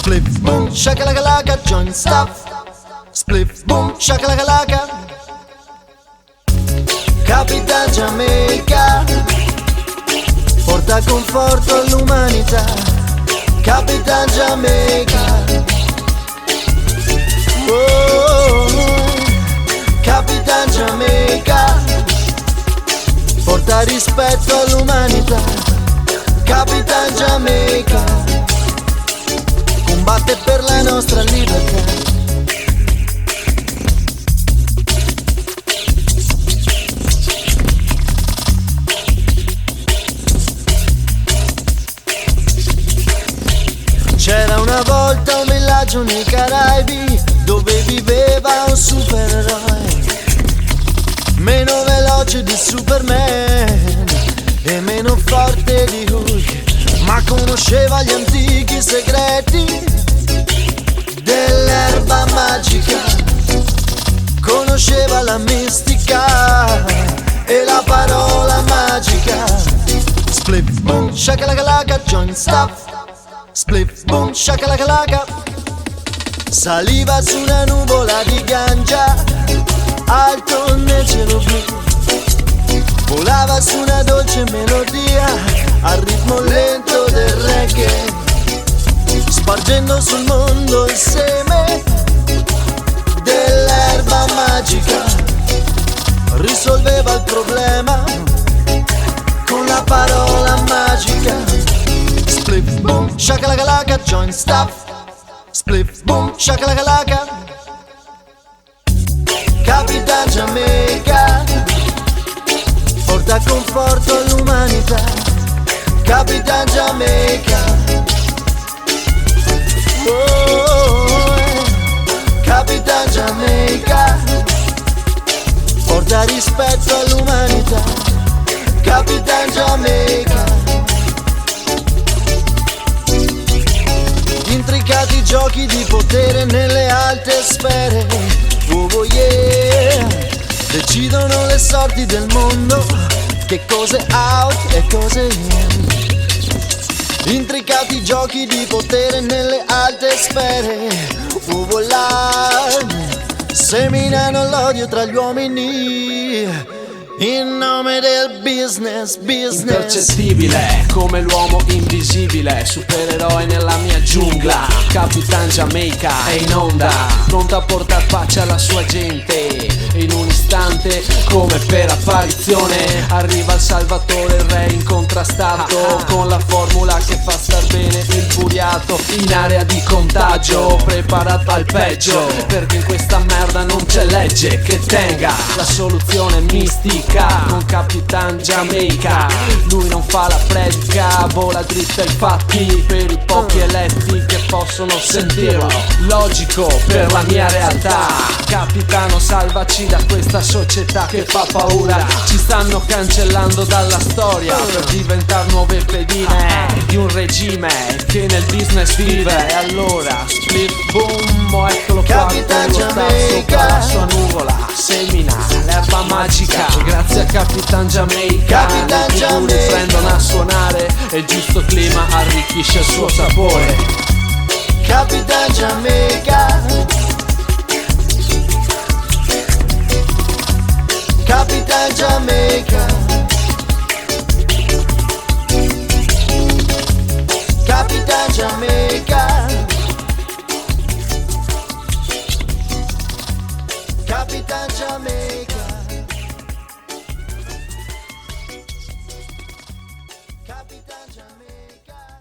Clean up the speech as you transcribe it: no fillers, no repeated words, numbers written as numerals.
Spliff boom shakalaka joint stuff. Spliff boom shakalaka. Capitan Giamaica porta conforto all'umanità. Capitan Giamaica. Capitan Giamaica porta rispetto all'umanità. Capitan Giamaica combatte per la nostra libertà. C'era una volta un villaggio nei Caraibi dove viveva un supereroe, meno veloce di Superman e meno forte di Hulk, ma conosceva gli antichi segreti dell'erba magica, conosceva la mistica e la parola magica. Spliff boom shakalaka joint stuff. Spliff boom shakalaka. Saliva su una nuvola di ganja alto nel cielo blu, volava su una dolce melodia al ritmo lento del reggae, spargendo sul mondo il seme dell'erba magica. Risolveva il problema con la parola magica. Spliff boom shakalaka joint stuff. Spliff boom shakalaka. Capitan Giamaica porta conforto all'umanità. Capitan Giamaica. Capitan Giamaica porta rispetto all'umanità. Capitan Giamaica. Intricati giochi di potere nelle alte sfere, oh yeah, decidono le sorti del mondo, che cose out e cose in. Intricati giochi di potere nelle alte sfere, oh voilà, seminano l'odio tra gli uomini in nome del business. Impercettibile come l'uomo invisibile, supereroe nella mia giungla. Capitan Giamaica è in onda, pronta a portar pace alla sua gente. In un istante, come per apparizione, arriva il salvatore, il re incontrastato, con la formula che fa star bene il furiato. In area di contagio, preparato al peggio, perché in questa merda non c'è legge che tenga. La soluzione mistica con Capitan Giamaica. Lui non fa la predica, vola dritta ai fatti per i pochi eletti che possono sentirlo. Logico per la mia realtà. Capitano, salvaci da questa società che fa paura. Ci stanno cancellando dalla storia per diventare nuove pedine di un regime che nel business vive. E allora split boom, eccolo qua, Capitan sta sopra la sua nuvola, semina l'erba magica. Grazie a Capitan Giamaica, Capitan i figuri Giamaica prendono a suonare e il giusto clima arricchisce il suo sapore. Capitan Giamaica. Capitan Giamaica. Capitan Giamaica. Capitan Giamaica. Capitan Giamaica.